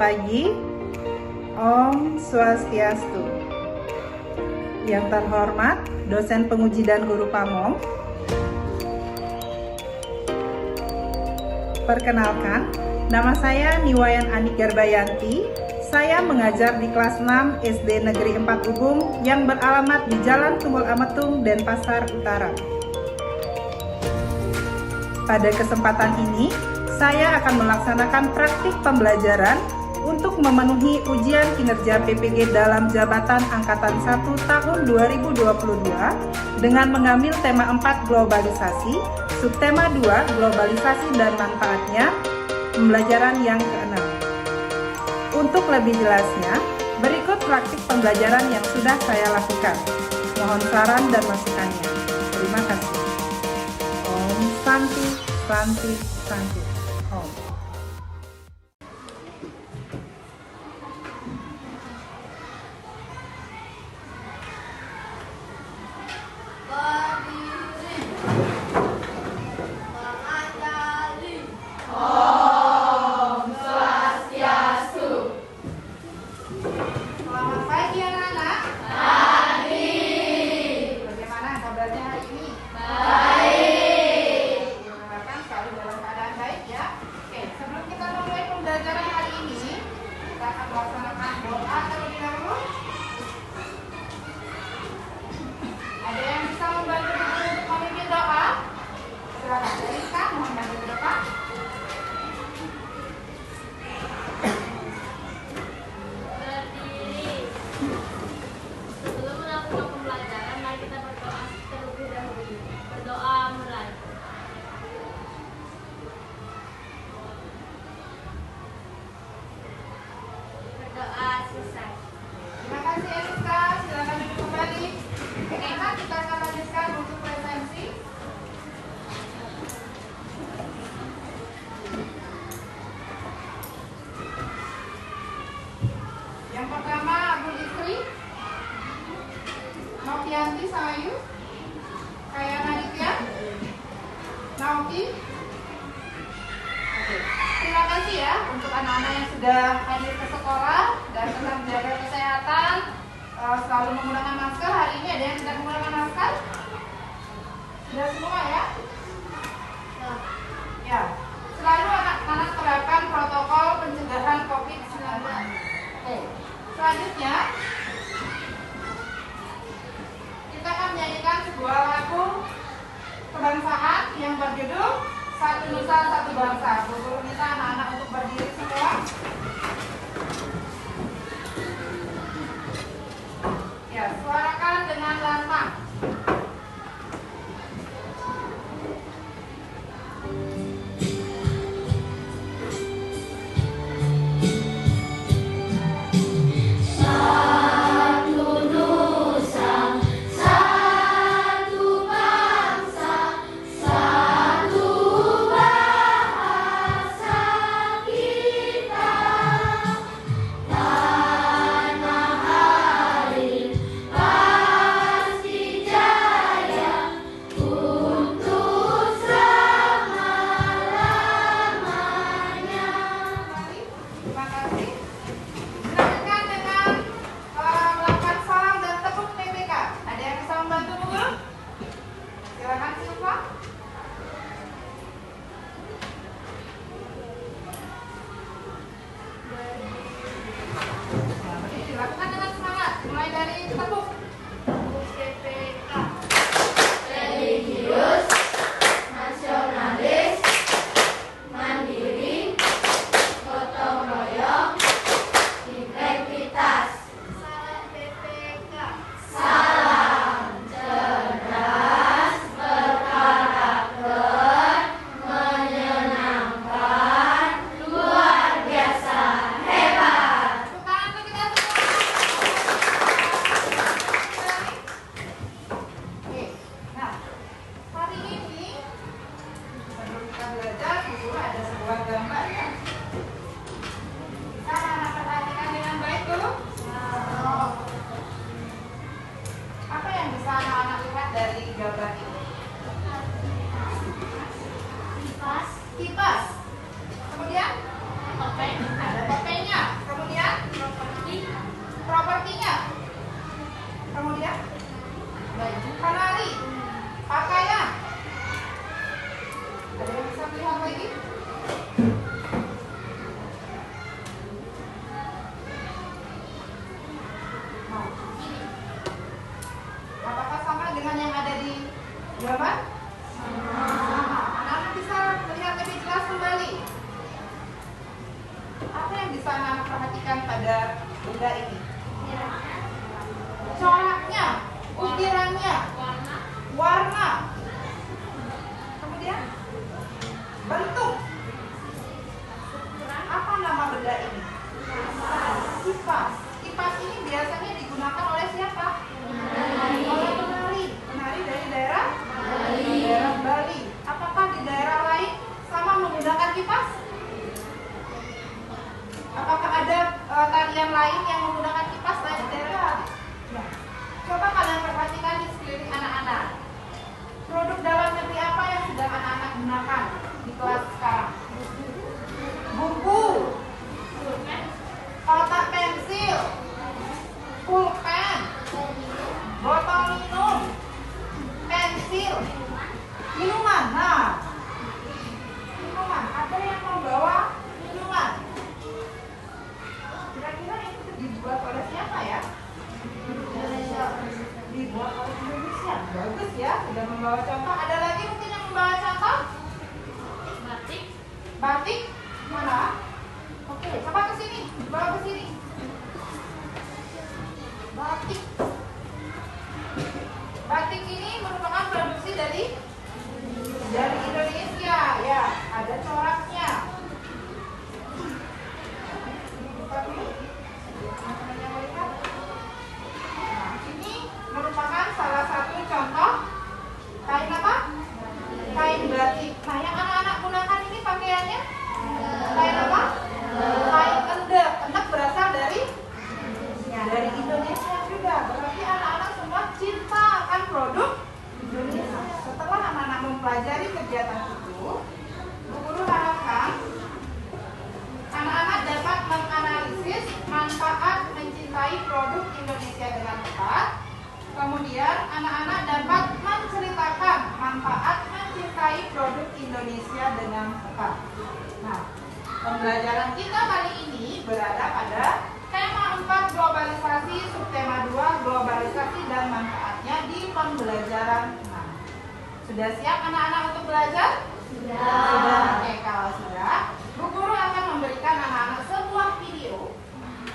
pagi. Om Swastiastu. Yang terhormat dosen penguji dan guru pamong. Perkenalkan, nama saya Niwayan Anik Garbayanti. Saya mengajar di kelas 6 SD Negeri 4 Ubung yang beralamat di Jalan Tunggul Ametung, Denpasar Utara. Pada kesempatan ini, saya akan melaksanakan praktik pembelajaran untuk memenuhi ujian kinerja PPG dalam jabatan Angkatan 1 tahun 2022 dengan mengambil tema 4 globalisasi, subtema 2 globalisasi dan manfaatnya, pembelajaran yang ke-6. Untuk lebih jelasnya, berikut praktik pembelajaran yang sudah saya lakukan. Mohon saran dan masukannya. Terima kasih. Om Santi, Santi, Santi. Om. Yang pertama, Abdul Istri, Novianti Sayu, Kaya Naditya, Nauki. Oke. Terima kasih ya untuk anak-anak yang sudah hadir ke sekolah dan tetap menjaga kesehatan, selalu menggunakan masker. Hari ini ada yang tidak menggunakan masker? Sudah semua ya? Ya. Selalu anak-anak terapkan protokol pencegahan COVID-19. Oke. Selanjutnya, kita akan menyanyikan sebuah lagu kebangsaan yang berjudul Satu Nusa Satu Bangsa. Guru minta anak-anak untuk berdiri semua. Ya, suarakan dengan lantang. gambar? Anak-anak bisa melihat lebih jelas kembali. Apa yang bisa anak-anak perhatikan pada benda ini? Coraknya, ukirannya, warna, kemudian bentuk. Apa nama benda ini? Kipas. Kipas ini biasanya digunakan oleh siapa? Oleh penari. Penari dari daerah Bali. Apakah di daerah lain sama menggunakan kipas? Apakah ada tarian lain yang menggunakan kipas lain di daerah Bali? Ya. Coba kalian perhatikan di sekeliling anak-anak. Produk dalam negeri apa yang sedang anak-anak gunakan di kelas sekarang? Buku, kotak pensil, pulpen, botol minum, pensil, minuman. Nah, minuman. Ada yang membawa minuman. Kira-kira itu dibuat oleh siapa ya? Dibuat oleh Indonesia. Bagus ya, sudah membawa contoh. Ada lagi mungkin yang membawa contoh? Batik. Mana? Oke, coba ke sini. Bawa ke sini. Batik. Batik ini merupakan produksi dari Indonesia, ya. Ada coraknya. Buka dulu. Teman-temannya melihat. Nah, ini merupakan salah satu contoh kain apa? Kain batik. Nah, yang anak-anak gunakan ini pakaiannya kain apa? Kain endek. Endek berasal dari Indonesia juga. Berarti anak-anak semua cinta akan produk Indonesia. Setelah anak-anak mempelajari kegiatan itu, Bu Guru harapkan anak-anak dapat menganalisis manfaat mencintai produk Indonesia dengan tepat. Kemudian anak-anak dapat menceritakan manfaat mencintai produk Indonesia dengan tepat. Nah, pembelajaran kita kali ini berada pada tema 4 globalisasi, subtema 2 globalisasi dan manfaatnya di pembelajaran 6. Sudah siap anak-anak untuk belajar? Sudah. Oke, kalau sudah, Bu Guru akan memberikan anak-anak sebuah video.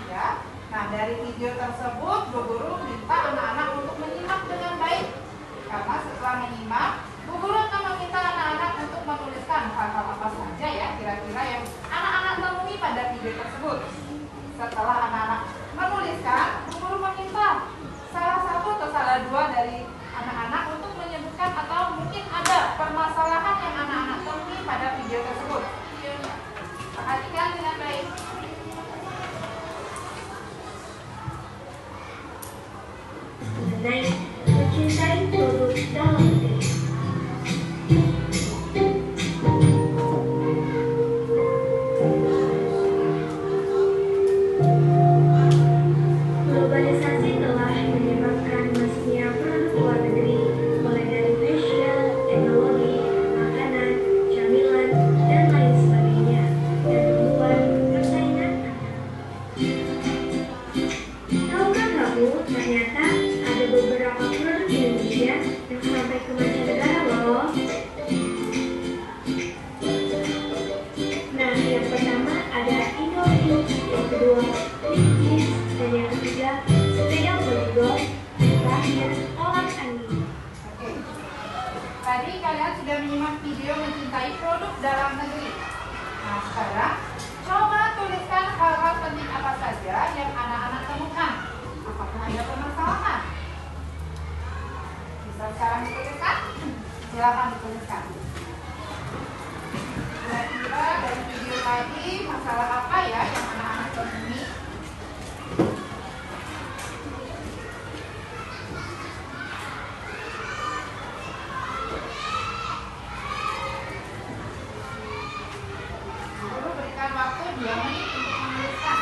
Ya. Nah, dari video tersebut Bu Guru minta anak-anak untuk menyimak dengan baik. Karena setelah menyimak, Bu Guru akan meminta anak-anak untuk menuliskan hal-hal apa saja ya kira-kira yang anak-anak temui pada video tersebut. Setelah anak-anak menuliskan, Bu Guru meminta salah satu atau salah dua dari anak-anak untuk menyebutkan atau mungkin ada permasalahan yang anak-anak temui pada video tersebut. Perhatikan dengan baik. Mengenai mencintai produk dalam negeri. Globalisasi telah menyebabkan masifnya produk luar negeri, mulai dari fashion, teknologi, makanan, camilan, dan lain sebagainya, dan membuat persaingan tahukah kamu, ternyata ada beberapa produk Indonesia yang sampai ke mancanegara loh. Nah, yang pertama ada Indonesia, yang kedua Linksys, dan yang ketiga sepeda volleyball, dan terakhir kolam angin. Oke. Tadi kalian sudah menyimak video mencintai produk dalam negeri. Nah, sekarang coba tuliskan hal-hal penting apa saja yang anak-anak temukan. Apakah ada permasalahan? Bisa sekarang dituliskan? Silakan dituliskan. Kira-kira dari video tadi masalah apa ya yang anak-anak temui? Guru berikan waktu 2 menit untuk menuliskan.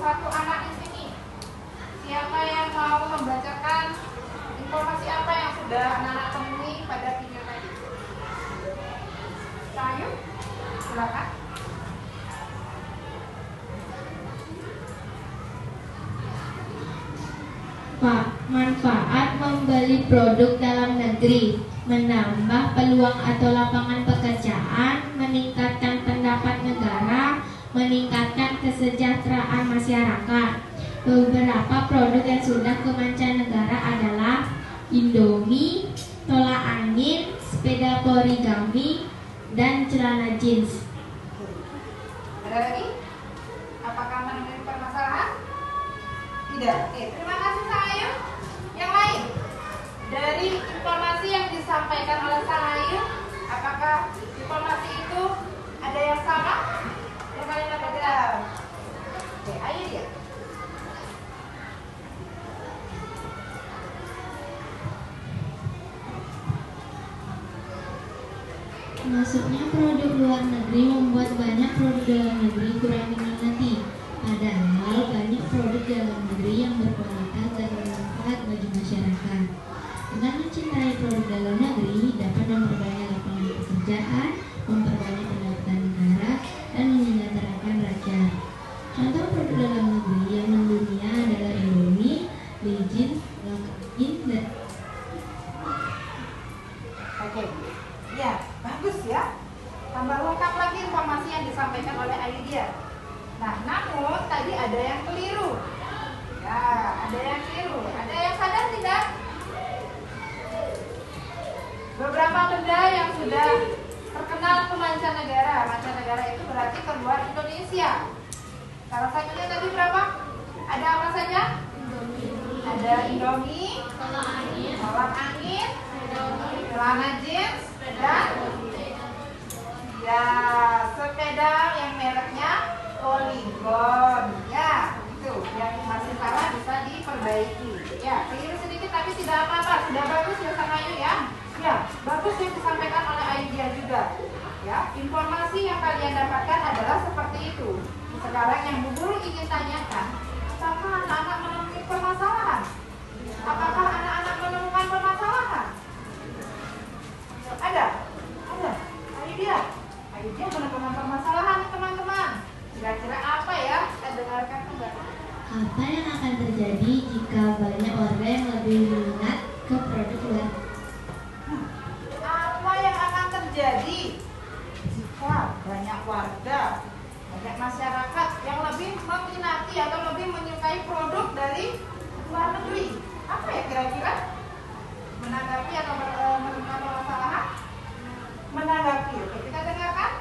anak di sini. Siapa yang mau membacakan informasi apa yang sudah anak-anak temui pada video tadi? Ayo, silakan. Manfaat membeli produk dalam negeri, menambah peluang atau lapangan pekerjaan, meningkatkan pendapat negara, meningkatkan kesejahteraan masyarakat. Beberapa produk yang sudah ke mancanegara adalah Indomie, tolak angin, sepeda origami, dan celana jeans. Ada lagi? Apakah menemukan permasalahan? Tidak. Oke, terima kasih Sahayu. Yang lain? Dari informasi yang disampaikan oleh Sahayu, apakah informasi itu ada yang sama? Yang kalian dapat tidak? Oke, ayo dia. Masuknya produk luar negeri membuat banyak produk dalam negeri kurang diminati. Padahal banyak produk dalam negeri yang berkualitas dan bermanfaat bagi masyarakat. Dengan mencintai produk dalam negeri dapat memperbanyak lapangan pekerjaan, memperbanyak pendapatan negara, dan menyejahterakan rakyat. Contoh produk dalam negeri yang mendunia adalah Indomie, Legends, Langkakin, dan Oke, ya bagus ya. Tambah lengkap lagi informasi yang disampaikan oleh Aidia. Nah, namun tadi ada yang keliru. Ya, ada yang keliru. Ada yang sadar tidak? Beberapa benda yang sudah terkenal ke mancanegara. Mancanegara itu berarti keluar Indonesia. Salah satunya tadi berapa? Ada apa saja? Ada Indomie, tolak angin, celana jeans, dan ya sepeda yang mereknya Polygon. Ya, itu yang masih salah bisa diperbaiki. Ya, keliru sedikit tapi tidak apa-apa. Sudah bagus ya sama Ayu ya. Ya, bagus yang disampaikan oleh Aidia juga. Ya, informasi yang kalian dapatkan adalah seperti itu. Sekarang yang Bu Guru ingin tanyakan, apakah anak-anak menemukan permasalahan? Apakah anak-anak menemukan permasalahan? Ada? Ada? Aidia menemukan permasalahan teman-teman. Kira-kira apa ya? Kita dengarkan kembali. apa yang akan terjadi jika banyak orang yang lebih minat ke produk luar? Apa yang akan terjadi jika banyak warga, banyak masyarakat yang lebih meminati atau lebih menyukai produk dari luar negeri? Apa ya kira-kira? Menanggapi atau menemukan permasalahan? Menanggapi. Oke, kita dengarkan.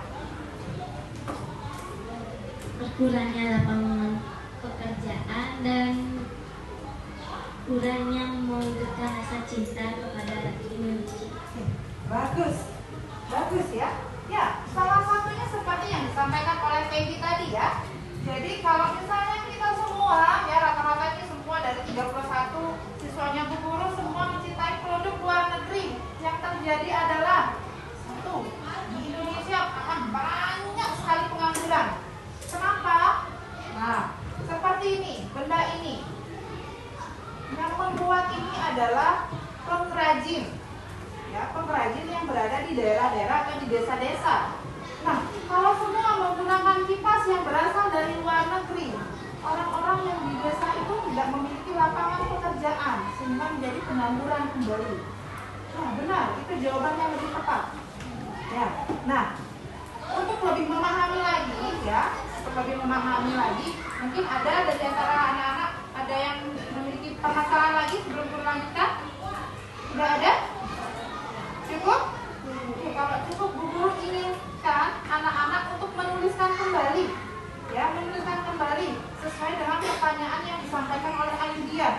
Berkurangnya lapangan pekerjaan dan kurangnya mewujudkan rasa cinta kepada Indonesia. Bagus, bagus ya. Ya, salah satunya seperti yang disampaikan oleh Peggy tadi ya. Jadi kalau misalnya kita semua, ya rata-rata ini semua dari 31 siswanya Bu Guru semua mencintai produk luar negeri. Yang terjadi adalah satu, di Indonesia akan banyak sekali pengangguran. Kenapa? Nah, seperti ini, benda ini. Yang membuat ini adalah pengrajin. Ya, pengrajin yang berada di daerah-daerah atau di desa-desa. Nah, kalau semua menggunakan kipas yang berasal dari luar negeri, orang-orang yang di desa itu tidak memiliki lapangan pekerjaan sehingga menjadi pengangguran kembali. Nah, benar, itu jawaban yang lebih tepat. Ya, nah, untuk lebih memahami lagi, ya, mungkin ada dari antara anak-anak ada yang memiliki permasalahan lagi sebelum Guru lanjutkan? Tidak ada? Cukup? Oke, kalau cukup Bu Guru inginkan anak-anak untuk menuliskan kembali, ya, menuliskan kembali sesuai dengan pertanyaan yang disampaikan oleh Aidia.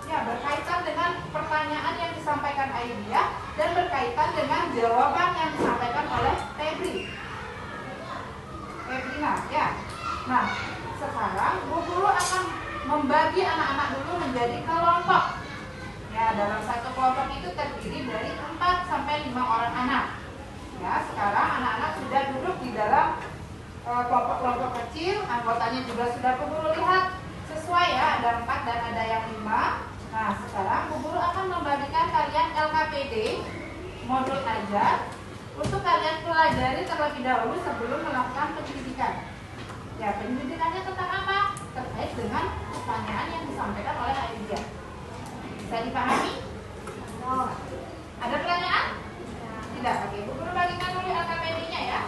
Ya, berkaitan dengan pertanyaan yang disampaikan Aidia dan berkaitan dengan jawaban yang disampaikan oleh Febrina, ya. Nah, sekarang Bu Guru akan membagi anak-anak dulu menjadi kelompok. Ya, dalam satu kelompok itu terdiri dari 4 sampai 5 orang anak. Ya, sekarang anak-anak sudah duduk di dalam kelompok-kelompok kecil, anggotanya juga sudah Bu Guru lihat sesuai ya, ada 4 dan ada yang 5. Nah, sekarang Bu Guru akan membagikan kalian LKPD modul ajar untuk kalian pelajari terlebih dahulu sebelum melakukan penyelidikan. Ya, penyelidikannya tentang apa? Terkait dengan pertanyaan yang disampaikan oleh Aidia. Bisa dipahami? Ada pertanyaan? Tidak. Oke, Bu Guru bagikan dulu LKPD-nya ya.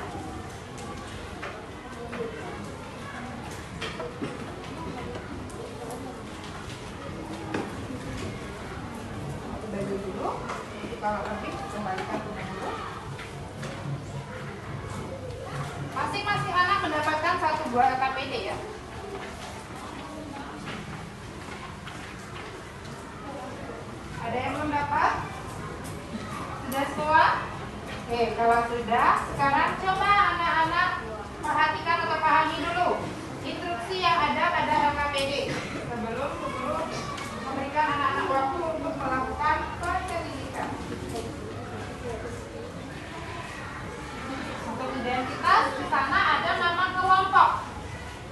Bagi dulu. Kalau lebih kembalikan ke guru. Masing-masing anak mendapatkan 1 buah LKPD ya. Ada yang belum dapat? Sudah semua? Oke, kalau sudah, sekarang coba anak-anak perhatikan atau pahami dulu instruksi yang ada pada LKPD sebelum guru memberikan anak-anak waktu untuk melakukan penyelidikan. Untuk identitas di sana ada nama kelompok.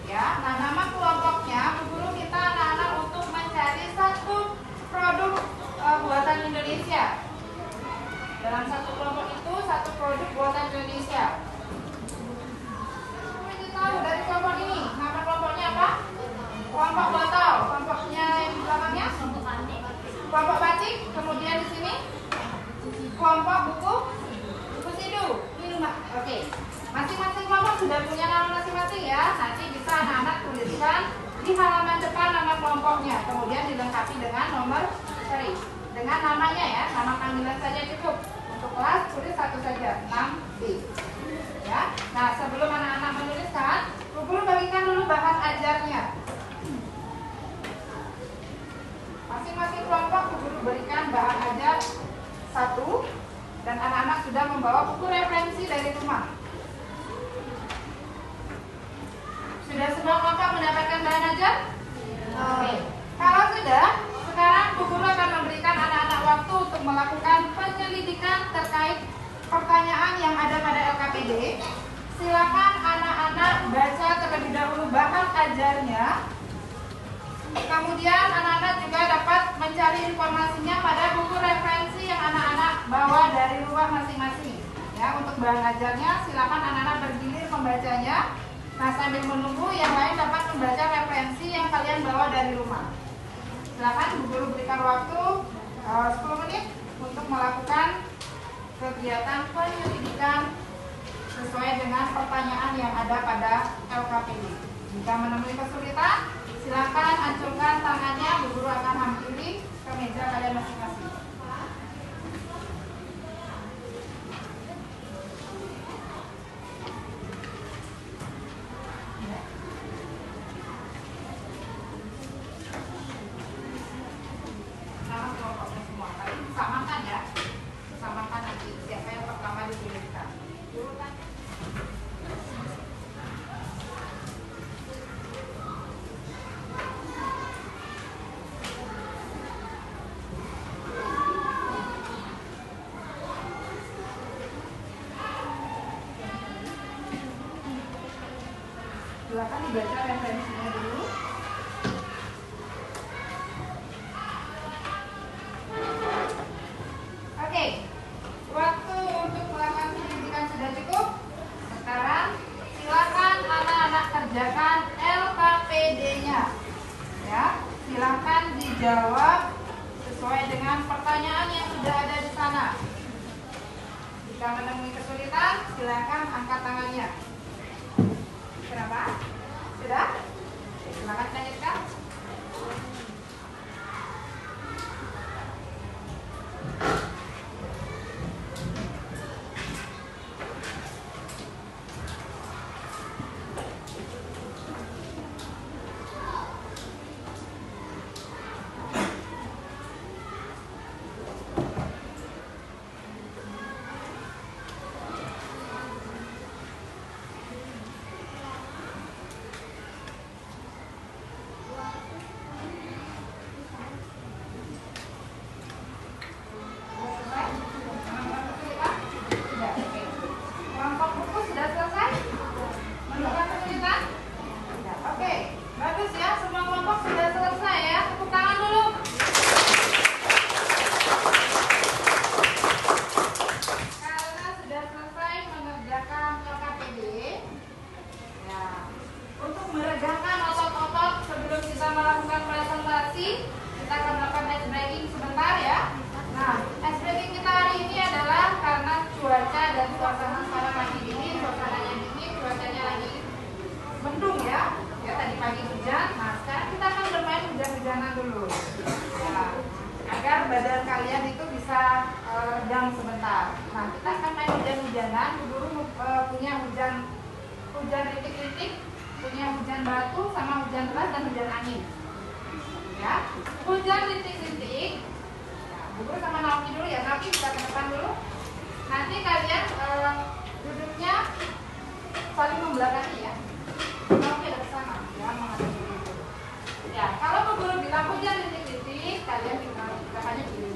Ya, nah nama kelompoknya guru minta anak-anak untuk mencari 1 produk buatan Indonesia. Dalam 1 kelompok itu 1 produk buatan Indonesia. Kita tahu dari kelompok ini, nama kelompoknya apa? Kelompok botol. Kelompoknya yang di belakangnya? Kelompok batik. Kemudian di sini kelompok buku sidu. Ini rumah. Oke. Masing-masing kelompok sudah punya nama masing-masing ya. Nanti bisa anak-anak tuliskan di halaman depan nama kelompoknya. Kemudian dilengkapi dengan nomor seri. Dengan namanya ya, nama panggilan saja cukup. Untuk kelas tulis 1 saja, 6B. Ya. Nah, sebelum anak-anak menuliskan, guru bagikan dulu bahan ajarnya. Masing-masing kelompok guru berikan bahan ajar 1 dan anak-anak sudah membawa buku referensi dari rumah. Sudah semua kelompok mendapatkan bahan ajar? Oke. Kalau sudah, sekarang Bu Guru akan memberikan anak-anak waktu untuk melakukan penyelidikan terkait pertanyaan yang ada pada LKPD. Silakan anak-anak baca terlebih dahulu bahan ajarnya. Kemudian anak-anak juga dapat mencari informasinya pada buku referensi yang anak-anak bawa dari rumah masing-masing. Ya, untuk bahan ajarnya silakan anak-anak bergilir membacanya. Nah, sambil menunggu yang lain dapat membaca referensi yang kalian bawa dari rumah. Silakan Bu Guru berikan waktu 10 menit untuk melakukan kegiatan penyelidikan sesuai dengan pertanyaan yang ada pada LKPD. Jika menemui kesulitan, silakan ancurkan tangannya. Bu Guru akan hampiri ke meja kalian masing-masing. Nama kelompoknya semua. Tadi disamakan ya. Samakan nanti siapa yang pertama dituliskan. Urutan. Silakan dibaca referensinya dulu. Oke, waktu untuk melakukan penyelidikan sudah cukup. Sekarang silakan anak-anak kerjakan LKPD-nya. Ya, silakan dijawab sesuai dengan pertanyaan yang sudah ada di sana. Jika menemui kesulitan, silakan angkat tangannya. Kenapa? Sudah? Silakan lanjutkan. hujan-hujanan dulu. Ya, agar badan kalian itu bisa redam sebentar. Nah, kita akan main hujan-hujanan. Bu Guru punya hujan rintik-rintik, punya hujan batu, sama hujan deras dan hujan angin. Ya, hujan rintik-rintik. Nah, Bu Guru sama Naomi dulu ya. Naomi bisa ke depan dulu. Nanti kalian duduknya saling membelakangi ya. Naomi ada ke sana. Ya, menghadapi itu. Ya, kalau Bu Guru bilang hujan rintik-rintik, kalian belakangnya begini.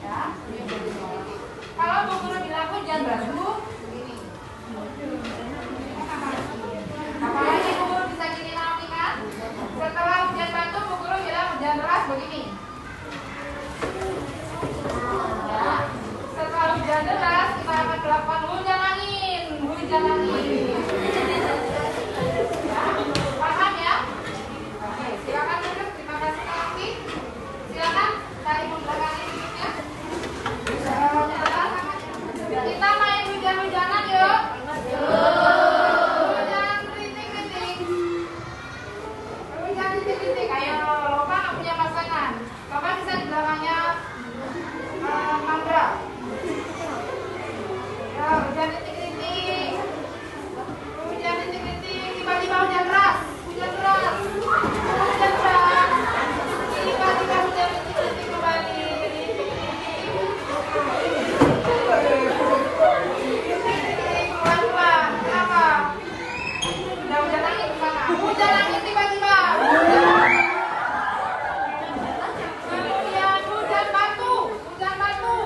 Ya, begini. Kalau Bu Guru bilang hujan batu, begini. Apalagi Bu Guru bisa gini Naomi kan? Setelah hujan batu, Bu Guru bilang hujan deras begini. Ya, setelah hujan deras kita akan melakukan hujan angin. Ya, paham ya? Oke, silakan duduk. Terima kasih Naomi. Silakan cari membelakangi duduknya. Kita main hujan-hujanan yuk. Hujan rintik-rintik. Hujan rintik-rintik. Ayo, Lopa nggak punya pasangan. Lopa bisa di belakangnya Mandra. Ya, hujan rintik-rintik. Hujan rintik-rintik. Tiba-tiba hujan deras. Hujan deras. Hujan deras. Tiba-tiba hujan rintik-rintik kembali. Pelan-pelan. Kenapa? Udah hujan angin sana. Hujan angin tiba-tiba. Kemudian hujan batu. Hujan batu.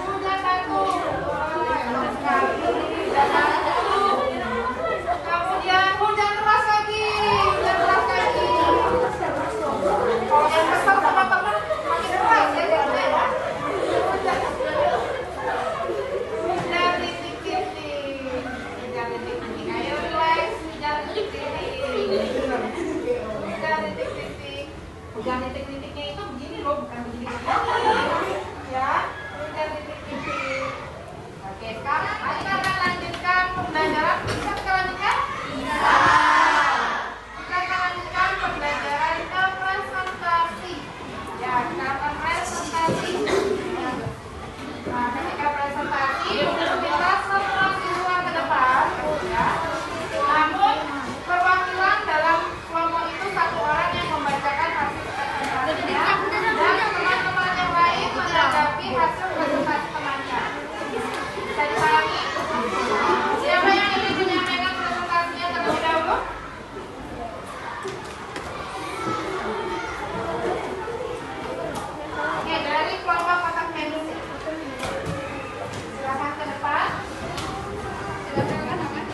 Hujan batu. Enak sekali. Hujan batu. Kemudian hujan deras lagi. Hujan deras lagi. Kalau yang kesel sama teman makin deras ya jadinya ya. Hujan rintik-rintik. Hujan rintik-rintik. Ayo relax. Hujan rintik-rintik. Hujan rintik-rintik. Hujan rintik-rintiknya itu begini loh, bukan begini. Ya, hujan rintik-rintik. Oke, sekarang kita akan lanjutkan pembelajaran. Bisa kita lanjutkan? Bisa. Kita akan lanjutkan pembelajaran ke presentasi. Ya, kita akan presentasi. Nah, ketika presentasi, kita semua siswa ke depan, ya. Namun, perwakilan dalam kelompok itu satu orang yang membacakan hasil presentasinya dan teman-teman yang lain menanggapi hasil presentasi temannya. Bisa dipahami? Siapa yang ingin menyampaikan presentasinya terlebih dahulu? Oke, dari kelompok kotak pensil. Silakan ke depan. Silakan Ahmad.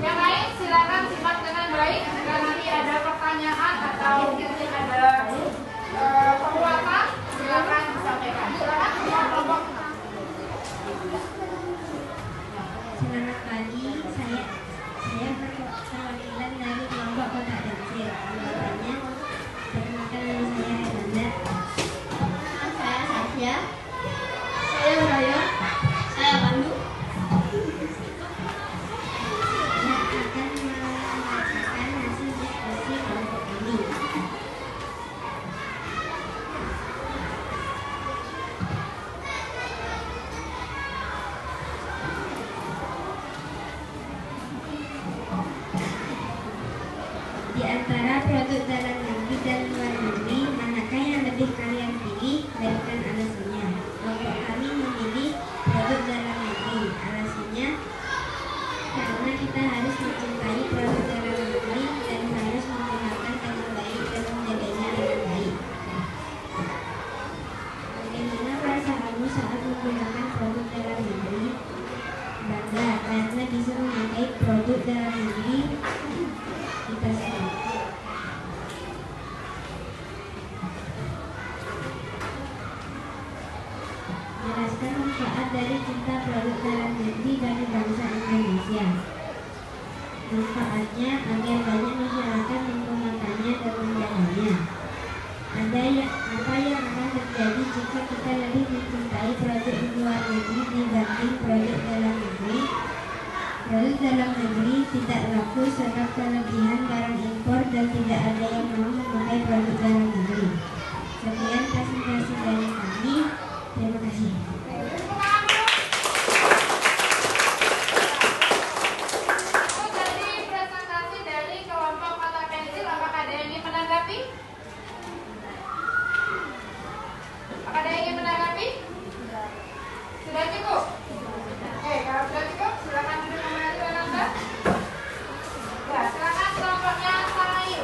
Yang lain silakan simak dengan baik. Jika nanti ada pertanyaan atau mungkin ada penguatan, silakan disampaikan. Silakan semua kelompok. Selamat pagi, saya perwakilan dari kelompok kotak pensil. Anggotanya, perkenalkan nama saya Heranda. Saya Sasya. Saya Raya. Saya Pandu. Saya akan membacakan hasil diskusi kelompok ini. Di antara produk dalam negeri dan luar negeri, manakah yang lebih kalian pilih? Berikan alasannya. Kelompok kami memilih produk dalam negeri. Alasannya, karena kita harus mencintai produk dalam negeri dan harus menggunakan dengan baik dan menjaganya dengan baik. Bagaimana perasaanmu saat menggunakan produk dalam negeri? Bangga, karena bisa memakai produk dalam negeri kita sendiri. Jelaskan manfaat dari cinta produk dalam negeri bagi bangsa Indonesia. Manfaatnya agar banyak masyarakat menggunakannya dan menjaganya. Apa yang akan terjadi jika kita lebih mencintai produk luar negeri dibanding produk dalam negeri? Produk dalam negeri tidak laku serta kelebihan barang impor dan tidak ada yang mau memakai produk dalam negeri. Sekian presentasi dari kami. Terima kasih. Itu tadi presentasi dari kelompok mata pensil. Apakah ada yang ingin menanggapi? Apakah ada yang ingin menanggapi? Sudah cukup? Oke, kalau sudah cukup, silakan duduk kembali Anda. Ya, silakan kelompoknya Sanayu.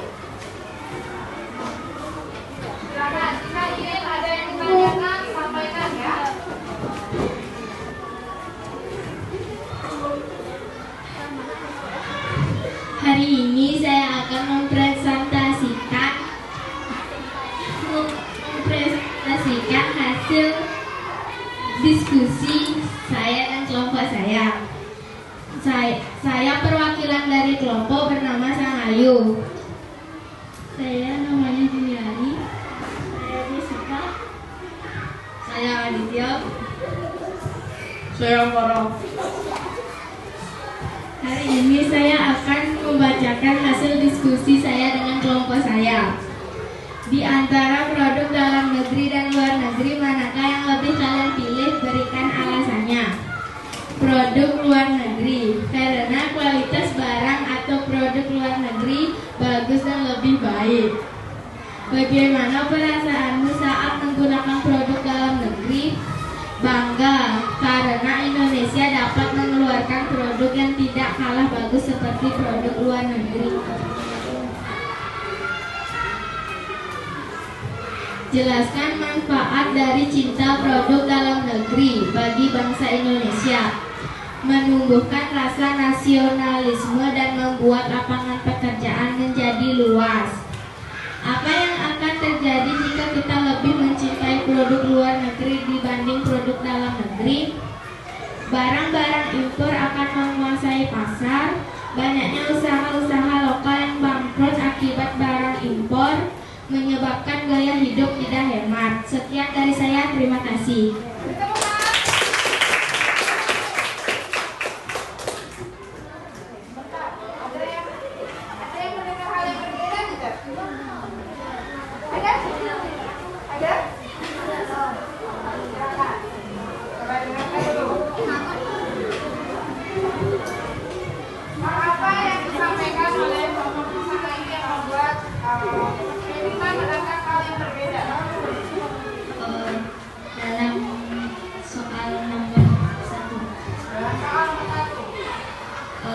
Silakan, jika ingin ada yang ditanyakan, sampaikan ya. Hari ini saya akan mempresentasikan hasil diskusi saya dan kelompok saya. Saya perwakilan dari kelompok bernama Sangayu. Saya namanya Juliari. Saya Jessica. Saya Aditya. Saya Moro. Hari ini saya akan membacakan hasil diskusi saya dengan kelompok saya. Di antara produk dalam negeri dan luar negeri, manakah yang lebih kalian pilih? Berikan alasannya. Produk luar negeri, karena kualitas barang atau produk luar negeri bagus dan lebih baik. Bagaimana perasaanmu saat menggunakan produk dalam negeri? Bangga, karena Indonesia dapat mengeluarkan produk yang tidak kalah bagus seperti produk luar negeri. Jelaskan manfaat dari cinta produk dalam negeri bagi bangsa Indonesia. Menumbuhkan rasa nasionalisme dan membuat lapangan pekerjaan menjadi luas. Apa yang akan terjadi jika kita lebih mencintai produk luar negeri dibanding produk dalam negeri? Barang-barang impor akan menguasai pasar. Banyaknya usaha-usaha lokal yang bangkrut akibat barang impor menyebabkan gaya hidup tidak hemat. Sekian dari saya, terima kasih. Ada yang mendengar hal yang berbeda tidak? Ada? Ada? Silakan. Coba dengarkan dulu. Apa yang disampaikan oleh kelompok usaha ini yang membuat kita menangkap hal yang berbeda? Dalam soal nomor 1, Dalam soal nomor 1.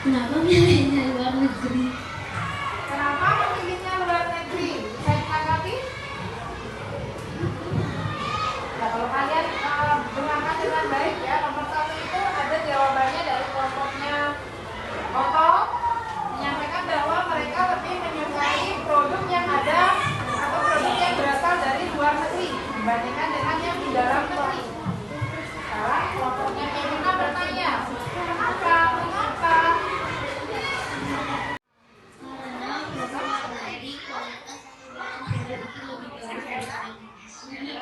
kenapa milihnya luar negeri? Kenapa memilihnya luar negeri? Bisa ditanggapi? Ya, kalau kalian dengarkan dengan baik ya, nomor 1 itu ada jawabannya dari kelompoknya Oto, menyampaikan bahwa mereka lebih menyukai produk yang ada atau produk yang berasal dari luar negeri dibandingkan dengan yang di dalam negeri. Sekarang kelompoknya Kevina bertanya, kenapa? Mengapa? Karena produk luar negeri kualitas dan produk itu lebih bagus dibanding asli.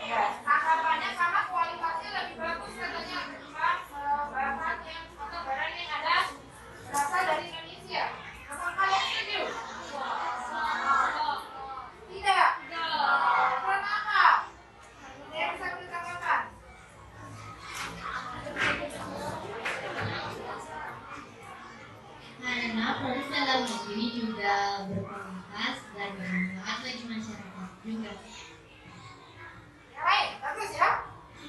Ya, tanggapannya sama, kualitasnya lebih bagus katanya ketimbang barang yang atau barang yang ada berasal dari Indonesia. Apakah kalian setuju? Tidak. Kenapa? Ada yang bisa ditanggapan? Karena produk dalam negeri juga berkualitas dan bermanfaat bagi masyarakat juga. Yang lain, bagus ya?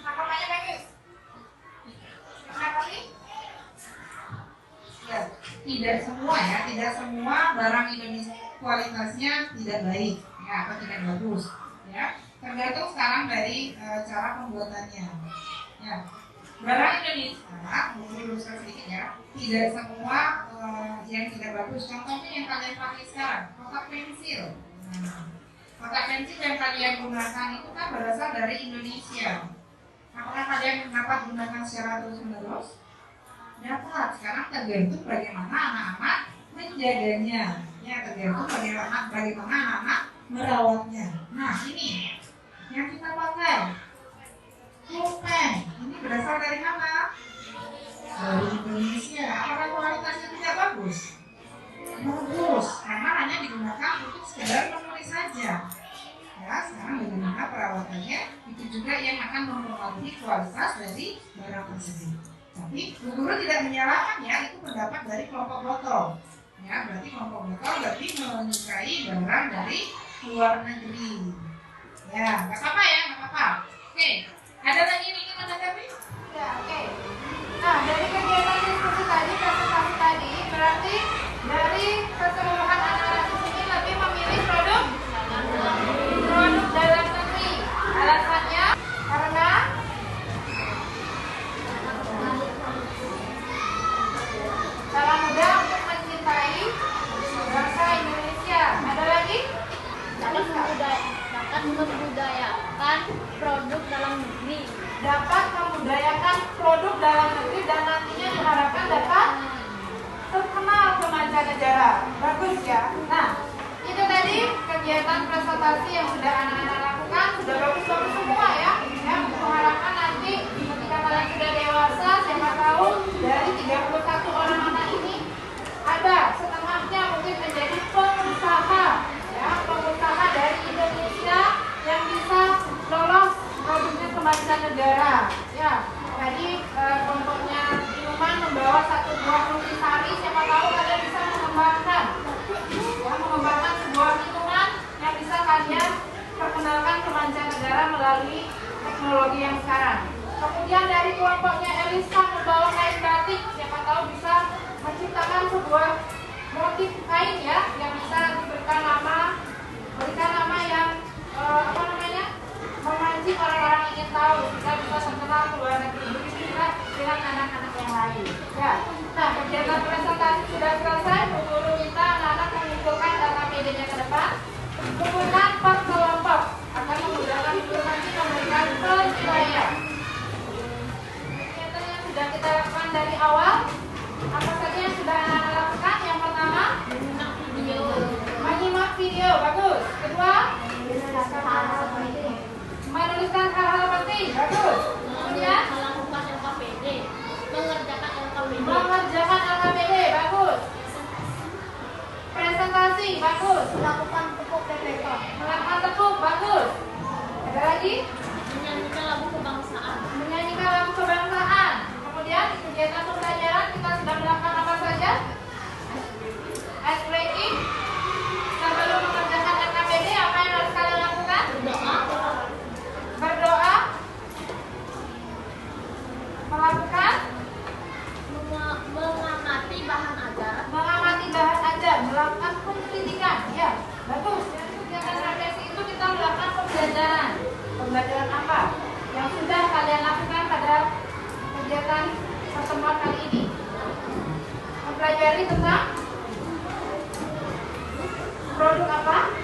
Tanggapannya bagus. Terima kasih. Ya, tidak semua barang Indonesia kualitasnya tidak baik ya, atau tidak bagus ya. Tergantung sekarang dari cara pembuatannya. Ya. Barang Indonesia, mungkin diluruskan sedikit ya, tidak semua yang tidak bagus. Contohnya yang kalian pakai sekarang, kotak pensil. Kotak pensil yang kalian gunakan itu kan berasal dari Indonesia. Apakah kalian dapat gunakan secara terus-menerus? Dapat. Sekarang tergantung bagaimana anak-anak menjaganya. Ya, tergantung bagaimana anak-anak merawatnya. Nah, ini yang kita pakai. pulpen. Ini berasal dari mana? Dari Indonesia. Apakah kualitasnya tidak bagus? Bagus, karena hanya digunakan untuk sekedar menulis saja. Ya, sekarang bagaimana perawatannya itu juga yang akan mempengaruhi kualitas dari barang tersebut. Tapi Bu Guru tidak menyalahkan ya, itu pendapat dari kelompok botol. Ya, berarti kelompok botol berarti menyukai barang dari luar negeri. Ya, nggak apa-apa ya, nggak apa-apa. Oke, ada lagi yang ingin menanggapi? Ya, oke. Nah, dari kegiatan diskusi tadi, presentasi tadi, berarti dari keseluruhan anak-anak di sini lebih memilih produk dalam negeri. Alasannya karena cara mudah untuk mencintai bangsa Indonesia. Ada lagi? dapat membudayakan produk dalam negeri. Dapat membudayakan produk dalam negeri dan nantinya diharapkan dapat terkenal ke mancanegara. Bagus ya. Nah, itu tadi kegiatan presentasi yang sudah anak-anak lakukan, sudah bagus-bagus semua ya. Ya, mengharapkan nanti ketika kalian sudah dewasa, siapa tahu dari 31 orang anak ini ada setengahnya mungkin menjadi pengusaha, ya, pengusaha dari Indonesia yang bisa lolos produknya ke mancanegara. Ya, tadi kelompoknya minuman membawa satu buah nutrisari, siapa tahu kalian bisa mengembangkan, ya, mengembangkan sebuah minuman yang bisa kalian perkenalkan ke mancanegara melalui teknologi yang sekarang. Kemudian dari kelompoknya Elisa membawa kain batik, siapa tahu bisa menciptakan sebuah motif kain ya yang bisa diberikan nama yang memancing orang-orang ingin tahu, kita bisa terkenal ke luar negeri. Begitu juga dengan anak-anak yang lain. Ya. Nah, kegiatan presentasi sudah selesai. Bu Guru minta anak-anak mengumpulkan LKPD-nya ke depan, kumpulkan per kelompok akan memudahkan guru nanti memberikan penilaian. Kegiatan yang sudah kita lakukan dari awal, apa saja yang sudah anak-anak lakukan? Yang pertama, menyimak video, bagus. Kedua, menuliskan hal-hal penting, bagus. Kemudian, Melakukan LKPD, mengerjakan LKPD, bagus. Presentasi, bagus. melakukan tepuk TPK, Melakukan tepuk, bagus. Ada lagi? menyanyikan lagu kebangsaan, Menyanyikan lagu kebangsaan. Kemudian kegiatan pembelajaran kita sudah melakukan apa saja? Ice breaking. Sebelum mengerjakan LKPD, apa yang harus kalian lakukan? Berdoa. Melakukan mengamati bahan ajaran, mengamati bahan ajar, melakukan pengkritikan. Ya, bagus. Jadi kegiatan refleksi itu kita melakukan pembelajaran. Pembelajaran apa? Yang sudah kalian lakukan pada kegiatan pertemuan kali ini. Mempelajari tentang produk apa?